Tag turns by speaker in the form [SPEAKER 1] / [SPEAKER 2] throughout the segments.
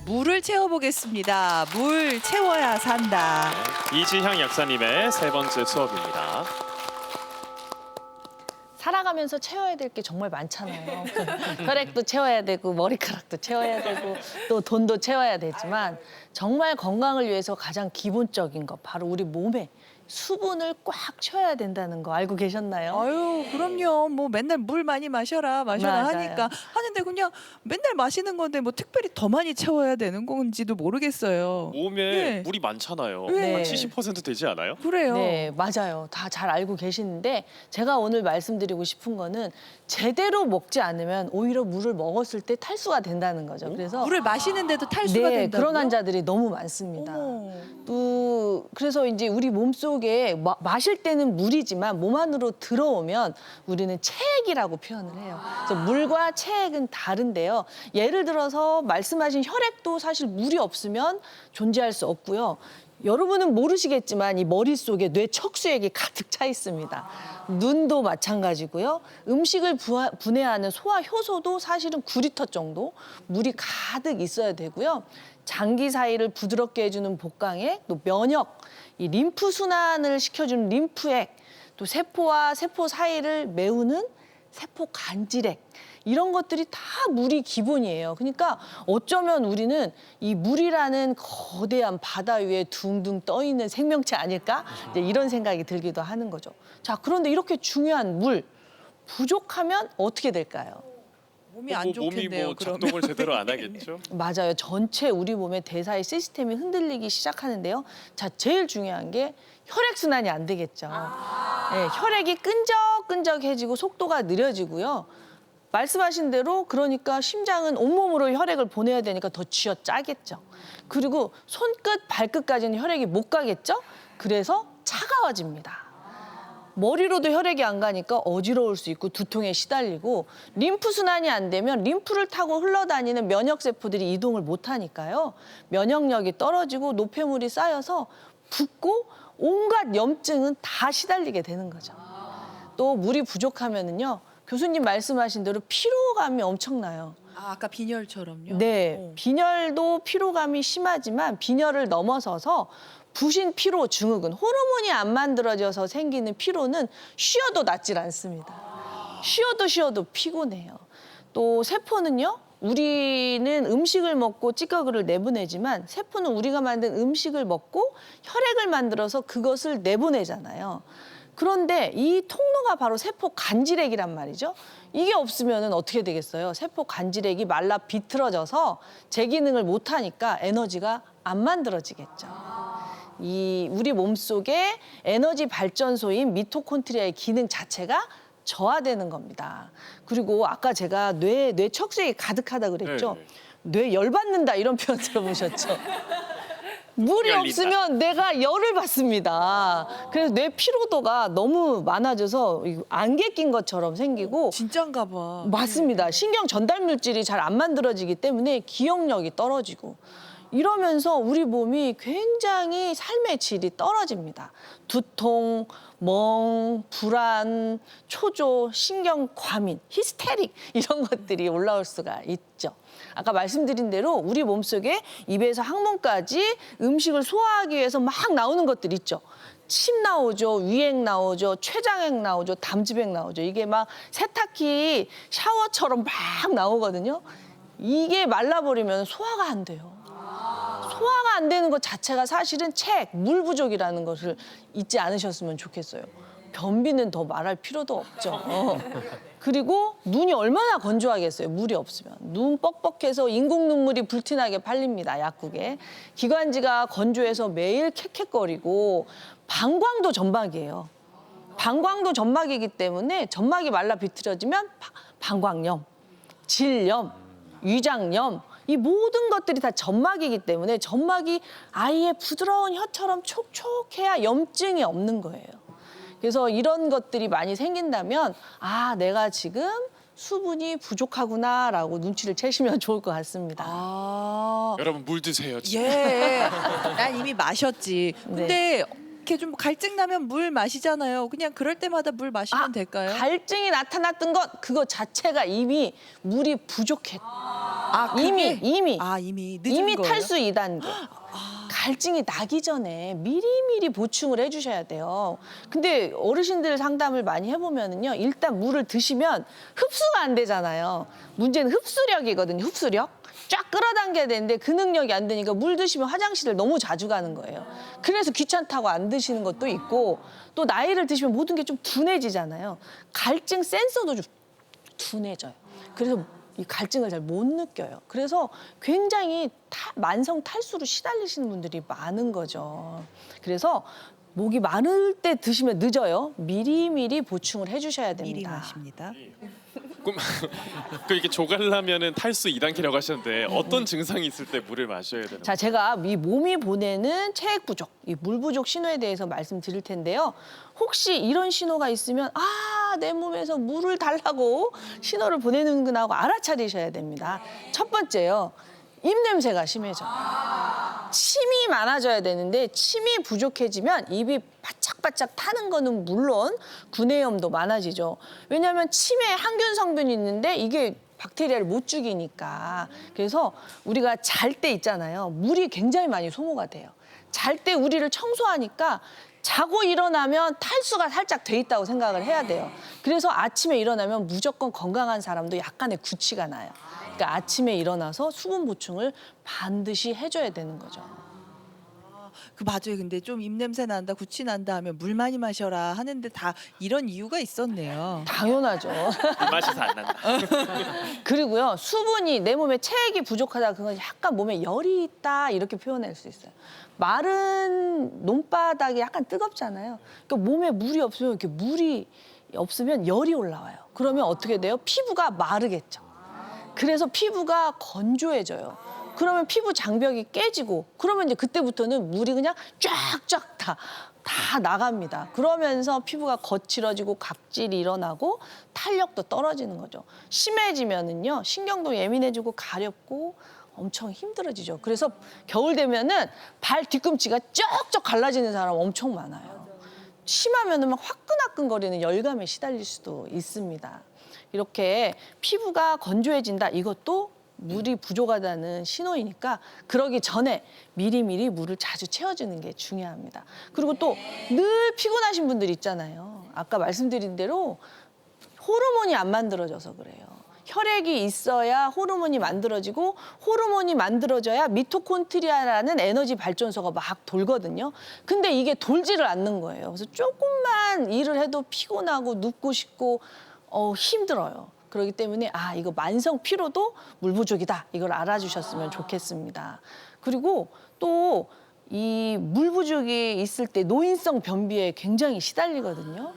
[SPEAKER 1] 물을 채워보겠습니다. 물 채워야 산다.
[SPEAKER 2] 이지향 약사님의 세 번째 수업입니다.
[SPEAKER 3] 살아가면서 채워야 될 게 정말 많잖아요. 혈액도 채워야 되고 머리카락도 채워야 되고 또 돈도 채워야 되지만 정말 건강을 위해서 가장 기본적인 거 바로 우리 몸에 수분을 꽉 채워야 된다는 거 알고 계셨나요?
[SPEAKER 1] 아유, 그럼요. 뭐 맨날 물 많이 마셔라
[SPEAKER 3] 맞아요.
[SPEAKER 1] 하니까 하는데 그냥 맨날 마시는 건데 뭐 특별히 더 많이 채워야 되는 건지도 모르겠어요.
[SPEAKER 2] 몸에
[SPEAKER 1] 네.
[SPEAKER 2] 물이 많잖아요.
[SPEAKER 1] 네.
[SPEAKER 2] 한 70% 되지 않아요?
[SPEAKER 1] 그래요.
[SPEAKER 3] 네, 맞아요. 다 잘 알고 계시는데 제가 오늘 말씀드리고 싶은 거는 제대로 먹지 않으면 오히려 물을 먹었을 때 탈수가 된다는 거죠. 그래서
[SPEAKER 1] 물을 마시는데도 탈수가
[SPEAKER 3] 네,
[SPEAKER 1] 된다고요?
[SPEAKER 3] 그런 환자들이 너무 많습니다.
[SPEAKER 1] 어머.
[SPEAKER 3] 또 그래서 이제 우리 몸속에 마실 때는 물이지만 몸 안으로 들어오면 우리는 체액이라고 표현을 해요. 그래서 물과 체액은 다른데요. 예를 들어서 말씀하신 혈액도 사실 물이 없으면 존재할 수 없고요. 여러분은 모르시겠지만 이 머릿속에 뇌 척수액이 가득 차 있습니다. 눈도 마찬가지고요. 음식을 분해하는 소화 효소도 사실은 9리터 정도 물이 가득 있어야 되고요. 장기 사이를 부드럽게 해주는 복강액, 또 면역, 이 림프 순환을 시켜주는 림프액, 또 세포와 세포 사이를 메우는 세포 간질액, 이런 것들이 다 물이 기본이에요. 그러니까 어쩌면 우리는 이 물이라는 거대한 바다 위에 둥둥 떠 있는 생명체 아닐까? 이제 이런 생각이 들기도 하는 거죠. 자, 그런데 이렇게 중요한 물 부족하면 어떻게 될까요?
[SPEAKER 1] 몸이 안 좋겠네요.
[SPEAKER 2] 몸이 뭐
[SPEAKER 1] 그러면.
[SPEAKER 2] 작동을 제대로 안 하겠죠?
[SPEAKER 3] 맞아요. 전체 우리 몸의 대사의 시스템이 흔들리기 시작하는데요. 자, 제일 중요한 게 혈액순환이 안 되겠죠. 네, 혈액이 끈적끈적해지고 속도가 느려지고요. 말씀하신 대로 그러니까 심장은 온몸으로 혈액을 보내야 되니까 더 쥐어짜겠죠. 그리고 손끝, 발끝까지는 혈액이 못 가겠죠. 그래서 차가워집니다. 머리로도 혈액이 안 가니까 어지러울 수 있고 두통에 시달리고 림프 순환이 안 되면 림프를 타고 흘러다니는 면역세포들이 이동을 못 하니까요. 면역력이 떨어지고 노폐물이 쌓여서 붓고 온갖 염증은 다 시달리게 되는 거죠. 또 물이 부족하면은요. 교수님 말씀하신 대로 피로감이 엄청나요.
[SPEAKER 1] 아, 아까 빈혈처럼요?
[SPEAKER 3] 네, 빈혈도 피로감이 심하지만 빈혈을 넘어서서 부신 피로 증후군, 호르몬이 안 만들어져서 생기는 피로는 쉬어도 낫질 않습니다. 쉬어도 피곤해요. 또 세포는요, 우리는 음식을 먹고 찌꺼기를 내보내지만 세포는 우리가 만든 음식을 먹고 혈액을 만들어서 그것을 내보내잖아요. 그런데 이 통로가 바로 세포 간질액이란 말이죠. 이게 없으면 어떻게 되겠어요? 세포 간질액이 말라 비틀어져서 제 기능을 못하니까 에너지가 안 만들어지겠죠. 이 우리 몸속에 에너지 발전소인 미토콘드리아의 기능 자체가 저하되는 겁니다. 그리고 아까 제가 뇌 척수액이 가득하다 그랬죠. 뇌 열받는다 이런 표현 들어보셨죠? 물이
[SPEAKER 2] 열린다.
[SPEAKER 3] 없으면 내가 열을 받습니다. 그래서 뇌 피로도가 너무 많아져서 안개 낀 것처럼 생기고
[SPEAKER 1] 진짠가 봐.
[SPEAKER 3] 맞습니다. 신경 전달 물질이 잘 안 만들어지기 때문에 기억력이 떨어지고 이러면서 우리 몸이 굉장히 삶의 질이 떨어집니다. 두통, 멍, 불안, 초조, 신경 과민, 히스테릭 이런 것들이 올라올 수가 있죠. 아까 말씀드린 대로 우리 몸속에 입에서 항문까지 음식을 소화하기 위해서 막 나오는 것들 있죠. 침 나오죠, 위액 나오죠, 췌장액 나오죠, 담즙액 나오죠. 이게 막 세탁기 샤워처럼 막 나오거든요. 이게 말라버리면 소화가 안 돼요. 소화가 안 되는 것 자체가 사실은 물 부족이라는 것을 잊지 않으셨으면 좋겠어요. 변비는 더 말할 필요도 없죠. 그리고 눈이 얼마나 건조하겠어요. 물이 없으면. 눈 뻑뻑해서 인공 눈물이 불티나게 팔립니다. 약국에. 기관지가 건조해서 매일 캑캑거리고 방광도 점막이에요. 방광도 점막이기 때문에 점막이 말라 비틀어지면 방광염, 질염, 위장염 이 모든 것들이 다 점막이기 때문에 점막이 아이의 부드러운 혀처럼 촉촉해야 염증이 없는 거예요. 그래서 이런 것들이 많이 생긴다면 아, 내가 지금 수분이 부족하구나라고 눈치를 채시면 좋을 것 같습니다.
[SPEAKER 1] 아,
[SPEAKER 2] 여러분 물 드세요. 진짜.
[SPEAKER 1] 예. 난 이미 마셨지. 근데 이렇게 좀 갈증 나면 물 마시잖아요. 그냥 그럴 때마다 물 마시면 될까요?
[SPEAKER 3] 갈증이 나타났던 것 그거 자체가 이미 물이 부족했.
[SPEAKER 1] 그게?
[SPEAKER 3] 이미
[SPEAKER 1] 이미 늦은
[SPEAKER 3] 이미
[SPEAKER 1] 거예요?
[SPEAKER 3] 탈수 2단계. 갈증이 나기 전에 미리미리 보충을 해주셔야 돼요. 근데 어르신들 상담을 많이 해보면은요, 일단 물을 드시면 흡수가 안 되잖아요. 문제는 흡수력이거든요. 흡수력. 쫙 끌어당겨야 되는데 그 능력이 안 되니까 물 드시면 화장실을 너무 자주 가는 거예요. 그래서 귀찮다고 안 드시는 것도 있고, 또 나이를 드시면 모든 게 좀 둔해지잖아요. 갈증 센서도 좀 둔해져요. 그래서 이 갈증을 잘 못 느껴요. 그래서 굉장히 만성 탈수로 시달리시는 분들이 많은 거죠. 그래서 목이 마를 때 드시면 늦어요. 미리미리 보충을 해주셔야 됩니다.
[SPEAKER 1] 미리 마십니다.
[SPEAKER 2] 그 이게 조갈라면은 탈수 2단계라고 하셨는데 어떤 증상이 있을 때 물을 마셔야 되는
[SPEAKER 3] 자, 제가 이 몸이 보내는 체액 부족, 이 물 부족 신호에 대해서 말씀드릴 텐데요. 혹시 이런 신호가 있으면 내 몸에서 물을 달라고 신호를 보내는구나 하고 알아차리셔야 됩니다. 첫 번째요. 입냄새가 심해져요. 침이 많아져야 되는데 침이 부족해지면 입이 바짝바짝 타는 거는 물론 구내염도 많아지죠. 왜냐하면 침에 항균 성분이 있는데 이게 박테리아를 못 죽이니까. 그래서 우리가 잘 때 있잖아요. 물이 굉장히 많이 소모가 돼요. 잘 때 우리를 청소하니까 자고 일어나면 탈수가 살짝 돼 있다고 생각을 해야 돼요. 그래서 아침에 일어나면 무조건 건강한 사람도 약간의 구취가 나요. 그러니까 아침에 일어나서 수분 보충을 반드시 해줘야 되는 거죠.
[SPEAKER 1] 맞아요. 근데 좀 입냄새 난다, 구취 난다 하면 물 많이 마셔라 하는데 다 이런 이유가 있었네요.
[SPEAKER 3] 당연하죠.
[SPEAKER 2] 맛이 안 난다.
[SPEAKER 3] 그리고요, 수분이 내 몸에 체액이 부족하다, 그건 약간 몸에 열이 있다 이렇게 표현할 수 있어요. 마른 논바닥이 약간 뜨겁잖아요. 그러니까 몸에 물이 없으면 이렇게 물이 없으면 열이 올라와요. 그러면 어떻게 돼요? 피부가 마르겠죠. 그래서 피부가 건조해져요. 그러면 피부 장벽이 깨지고, 그러면 이제 그때부터는 물이 그냥 쫙쫙 다 나갑니다. 그러면서 피부가 거칠어지고 각질이 일어나고 탄력도 떨어지는 거죠. 심해지면은요, 신경도 예민해지고 가렵고 엄청 힘들어지죠. 그래서 겨울 되면은 발 뒤꿈치가 쩍쩍 갈라지는 사람 엄청 많아요. 심하면은 막 화끈화끈거리는 열감에 시달릴 수도 있습니다. 이렇게 피부가 건조해진다, 이것도 물이 부족하다는 신호이니까 그러기 전에 미리미리 물을 자주 채워주는 게 중요합니다. 그리고 또 늘 피곤하신 분들 있잖아요. 아까 말씀드린 대로 호르몬이 안 만들어져서 그래요. 혈액이 있어야 호르몬이 만들어지고, 호르몬이 만들어져야 미토콘드리아라는 에너지 발전소가 막 돌거든요. 근데 이게 돌지를 않는 거예요. 그래서 조금만 일을 해도 피곤하고 눕고 싶고 힘들어요. 그렇기 때문에 이거 만성 피로도 물 부족이다, 이걸 알아주셨으면 좋겠습니다. 그리고 또 이 물 부족이 있을 때 노인성 변비에 굉장히 시달리거든요.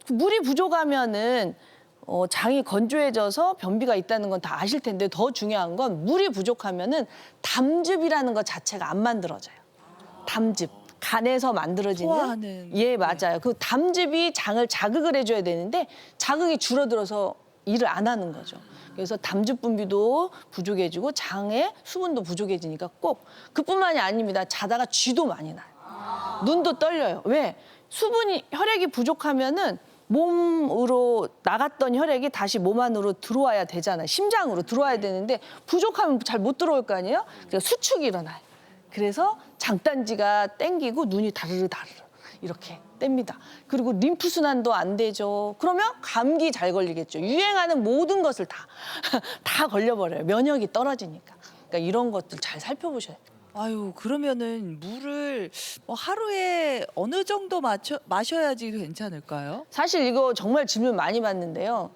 [SPEAKER 3] 물이 부족하면은 장이 건조해져서 변비가 있다는 건 다 아실 텐데, 더 중요한 건 물이 부족하면은 담즙이라는 것 자체가 안 만들어져요. 담즙. 간에서 만들어지는.
[SPEAKER 1] 소화하는.
[SPEAKER 3] 예, 맞아요. 그 담즙이 장을 자극을 해줘야 되는데 자극이 줄어들어서 일을 안 하는 거죠. 그래서 담즙 분비도 부족해지고 장에 수분도 부족해지니까 꼭, 그뿐만이 아닙니다. 자다가 쥐도 많이 나요. 눈도 떨려요. 왜? 혈액이 부족하면은 몸으로 나갔던 혈액이 다시 몸 안으로 들어와야 되잖아요. 심장으로 들어와야 되는데 부족하면 잘 못 들어올 거 아니에요? 그래서 수축이 일어나요. 그래서 장단지가 땡기고 눈이 다르르 이렇게 뗍니다. 그리고 림프 순환도 안 되죠. 그러면 감기 잘 걸리겠죠. 유행하는 모든 것을 다 걸려버려요. 면역이 떨어지니까. 그러니까 이런 것들 잘 살펴보셔야 돼요.
[SPEAKER 1] 그러면은 물을 하루에 어느 정도 마셔야지 괜찮을까요?
[SPEAKER 3] 사실 이거 정말 질문 많이 받는데요.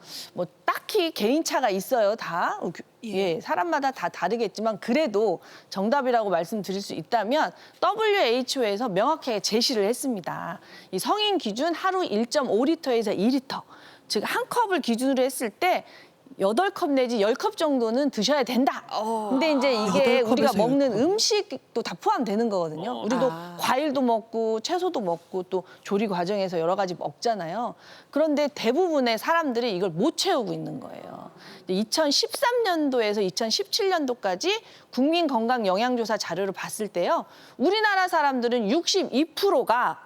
[SPEAKER 3] 딱히 개인차가 있어요, 다. 예, 사람마다 다 다르겠지만 그래도 정답이라고 말씀드릴 수 있다면 WHO에서 명확하게 제시를 했습니다. 이 성인 기준 하루 1.5리터에서 2리터. 즉 한 컵을 기준으로 했을 때 8컵 내지 10컵 정도는 드셔야 된다. 근데 이제 이게
[SPEAKER 1] 8컵에서
[SPEAKER 3] 우리가 먹는
[SPEAKER 1] 10컵.
[SPEAKER 3] 음식도 다 포함되는 거거든요. 우리도 과일도 먹고 채소도 먹고 또 조리 과정에서 여러 가지 먹잖아요. 그런데 대부분의 사람들이 이걸 못 채우고 있는 거예요. 2013년도에서 2017년도까지 국민건강영양조사 자료를 봤을 때요. 우리나라 사람들은 62%가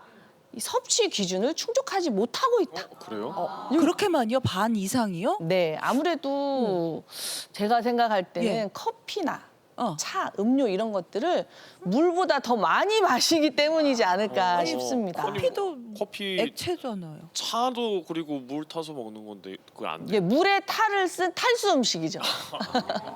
[SPEAKER 3] 이 섭취 기준을 충족하지 못하고 있다.
[SPEAKER 2] 그래요?
[SPEAKER 1] 그렇게만요? 반 이상이요?
[SPEAKER 3] 네, 아무래도 제가 생각할 때는
[SPEAKER 1] 예.
[SPEAKER 3] 커피나
[SPEAKER 1] 어.
[SPEAKER 3] 차, 음료 이런 것들을 물보다 더 많이 마시기 때문이지 않을까 싶습니다.
[SPEAKER 2] 아니,
[SPEAKER 1] 커피도
[SPEAKER 2] 커피
[SPEAKER 1] 액체잖아요.
[SPEAKER 2] 차도 그리고 물 타서 먹는 건데 그거 안 돼.
[SPEAKER 3] 이게 물에 탈을 쓴 탈수 음식이죠.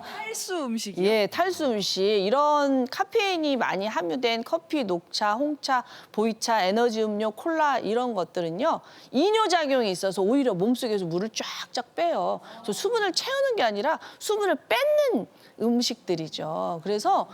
[SPEAKER 1] 탈수 음식이요?
[SPEAKER 3] 예, 탈수 음식. 이런 카페인이 많이 함유된 커피, 녹차, 홍차, 보이차, 에너지 음료, 콜라 이런 것들은요. 이뇨 작용이 있어서 오히려 몸속에서 물을 쫙쫙 빼요. 그래서 수분을 채우는 게 아니라 수분을 뺏는 음식들이죠. 그래서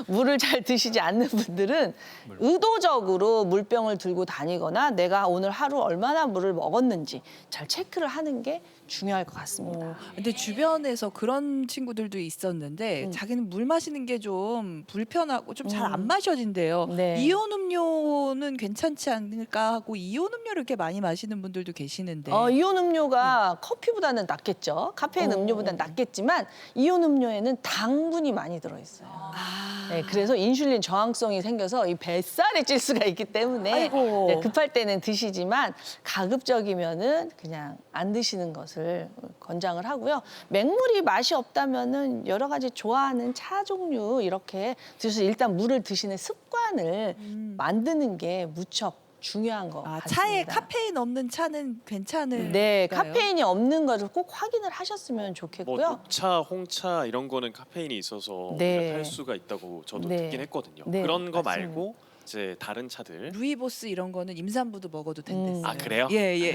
[SPEAKER 3] 물을 잘 드시지 않는 분들은 의도적으로 물병을 들고 다니거나 내가 오늘 하루 얼마나 물을 먹었는지 잘 체크를 하는 게 중요할 것 같습니다.
[SPEAKER 1] 근데 주변에서 그런 친구들도 있었는데 자기는 물 마시는 게 좀 불편하고 좀 잘 안 마셔진대요.
[SPEAKER 3] 네.
[SPEAKER 1] 이온 음료는 괜찮지 않을까 하고 이온 음료를 이렇게 많이 마시는 분들도 계시는데.
[SPEAKER 3] 이온 음료가 커피보다는 낫겠죠. 카페인 음료보다는 낫겠지만 이온 음료에는 당분이 많이 들어있어요.
[SPEAKER 1] 아.
[SPEAKER 3] 네, 그래서 인슐린 저항성이 생겨서 이 뱃살이 찔 수가 있기 때문에
[SPEAKER 1] 아이고.
[SPEAKER 3] 네, 급할 때는 드시지만 가급적이면은 그냥 안 드시는 것을 권장을 하고요. 맹물이 맛이 없다면은 여러 가지 좋아하는 차 종류 이렇게 드셔서 일단 물을 드시는 습관을 만드는 게 무척 중요한 것 같습니다.
[SPEAKER 1] 차에 카페인 없는 차는 괜찮을까요?
[SPEAKER 3] 네, 카페인이 없는 것을 꼭 확인을 하셨으면
[SPEAKER 2] 뭐
[SPEAKER 3] 좋겠고요.
[SPEAKER 2] 녹차, 홍차 이런 거는 카페인이 있어서
[SPEAKER 3] 네.
[SPEAKER 2] 오히려 탈수가 있다고 저도
[SPEAKER 3] 네.
[SPEAKER 2] 듣긴 했거든요.
[SPEAKER 3] 네,
[SPEAKER 2] 그런 거
[SPEAKER 3] 맞습니다.
[SPEAKER 2] 말고 이제 다른 차들.
[SPEAKER 1] 루이보스 이런 거는 임산부도 먹어도 된댔어요.
[SPEAKER 2] 아, 그래요?
[SPEAKER 1] 예.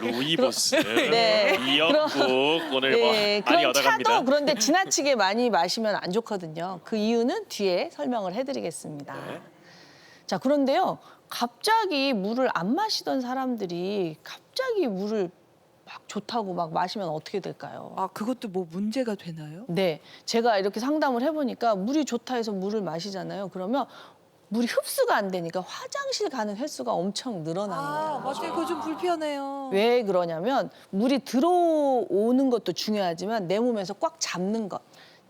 [SPEAKER 2] 루이보스,
[SPEAKER 3] 네.
[SPEAKER 2] 미역국 오늘 뭐 많이
[SPEAKER 3] 그런
[SPEAKER 2] 얻어갑니다.
[SPEAKER 3] 차도 그런데 지나치게 많이 마시면 안 좋거든요. 그 이유는 뒤에 설명을 해드리겠습니다.
[SPEAKER 2] 네.
[SPEAKER 3] 자, 그런데요. 갑자기 물을 안 마시던 사람들이 갑자기 물을 막 좋다고 막 마시면 어떻게 될까요?
[SPEAKER 1] 아, 그것도 뭐 문제가 되나요?
[SPEAKER 3] 네, 제가 이렇게 상담을 해보니까 물이 좋다 해서 물을 마시잖아요. 그러면 물이 흡수가 안 되니까 화장실 가는 횟수가 엄청 늘어나는 거예요.
[SPEAKER 1] 맞아요. 그거 좀 불편해요.
[SPEAKER 3] 왜 그러냐면 물이 들어오는 것도 중요하지만 내 몸에서 꽉 잡는 것,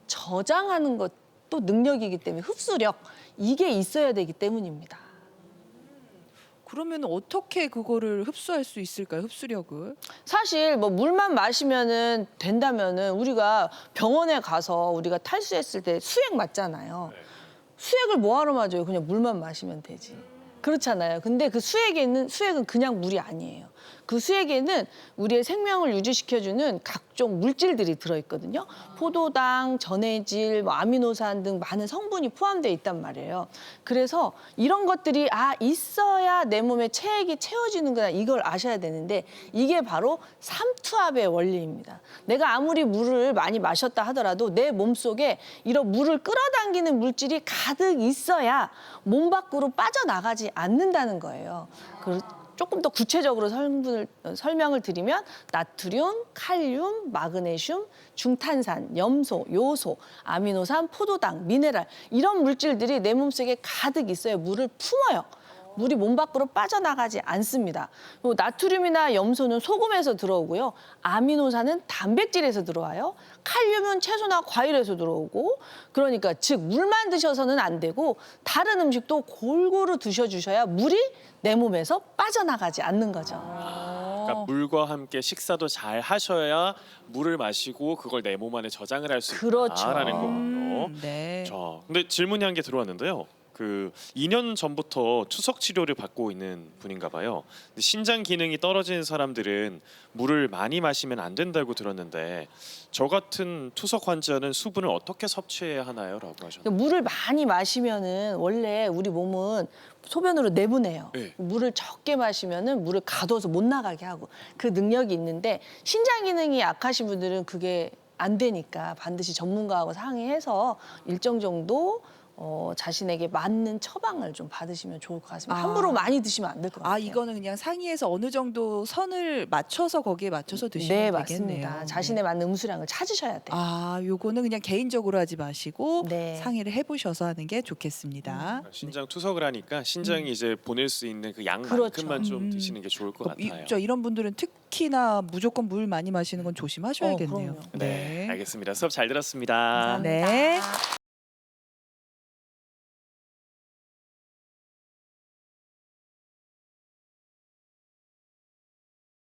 [SPEAKER 3] 저장하는 것도 능력이기 때문에 흡수력, 이게 있어야 되기 때문입니다.
[SPEAKER 1] 그러면 어떻게 그거를 흡수할 수 있을까요? 흡수력을?
[SPEAKER 3] 사실 뭐 물만 마시면은 된다면은 우리가 병원에 가서 우리가 탈수했을 때 수액 맞잖아요. 수액을 뭐하러 맞아요? 그냥 물만 마시면 되지. 그렇잖아요. 근데 그 수액은 그냥 물이 아니에요. 그 수액에는 우리의 생명을 유지시켜주는 각종 물질들이 들어있거든요. 포도당, 전해질, 뭐 아미노산 등 많은 성분이 포함되어 있단 말이에요. 그래서 이런 것들이 있어야 내 몸에 체액이 채워지는구나, 이걸 아셔야 되는데 이게 바로 삼투압의 원리입니다. 내가 아무리 물을 많이 마셨다 하더라도 내 몸속에 이런 물을 끌어당기는 물질이 가득 있어야 몸 밖으로 빠져나가지 않는다는 거예요. 조금 더 구체적으로 설명을 드리면 나트륨, 칼륨, 마그네슘, 중탄산, 염소, 요소, 아미노산, 포도당, 미네랄 이런 물질들이 내 몸속에 가득 있어야 물을 품어요. 물이 몸 밖으로 빠져나가지 않습니다. 그리고 나트륨이나 염소는 소금에서 들어오고요. 아미노산은 단백질에서 들어와요. 칼륨은 채소나 과일에서 들어오고, 그러니까 즉 물만 드셔서는 안 되고 다른 음식도 골고루 드셔주셔야 물이 내 몸에서 빠져나가지 않는 거죠.
[SPEAKER 2] 그러니까 물과 함께 식사도 잘 하셔야 물을 마시고 그걸 내 몸 안에 저장을 할 수
[SPEAKER 3] 그렇죠.
[SPEAKER 2] 있다라는 거군요.
[SPEAKER 1] 네.
[SPEAKER 2] 자, 근데 질문이 한 개 들어왔는데요. 그 2년 전부터 투석 치료를 받고 있는 분인가 봐요. 근데 신장 기능이 떨어지는 사람들은 물을 많이 마시면 안 된다고 들었는데 저 같은 투석 환자는 수분을 어떻게 섭취해야 하나요?라고 하셨는데.
[SPEAKER 3] 물을 많이 마시면은 원래 우리 몸은 소변으로 내보내요.
[SPEAKER 2] 네.
[SPEAKER 3] 물을 적게 마시면은 물을 가둬서 못 나가게 하고 그 능력이 있는데 신장 기능이 약하신 분들은 그게 안 되니까 반드시 전문가하고 상의해서 일정 정도 자신에게 맞는 처방을 좀 받으시면 좋을 것 같습니다. 함부로 많이 드시면 안 될 것 같아요.
[SPEAKER 1] 이거는 그냥 상의해서 어느 정도 선을 맞춰서 거기에 맞춰서 드시면
[SPEAKER 3] 네,
[SPEAKER 1] 되겠네요.
[SPEAKER 3] 맞습니다. 자신에 맞는 음수량을 찾으셔야 돼요.
[SPEAKER 1] 요거는 그냥 개인적으로 하지 마시고
[SPEAKER 3] 네.
[SPEAKER 1] 상의를 해보셔서 하는 게 좋겠습니다.
[SPEAKER 2] 신장 투석을 하니까 신장이 이제 보낼 수 있는 그 양만큼만
[SPEAKER 3] 그렇죠.
[SPEAKER 2] 좀 드시는 게 좋을 것 같아요.
[SPEAKER 1] 이런 분들은 특히나 무조건 물 많이 마시는 건 조심하셔야겠네요.
[SPEAKER 3] 그럼요.
[SPEAKER 2] 네, 알겠습니다. 수업 잘 들었습니다.
[SPEAKER 1] 네.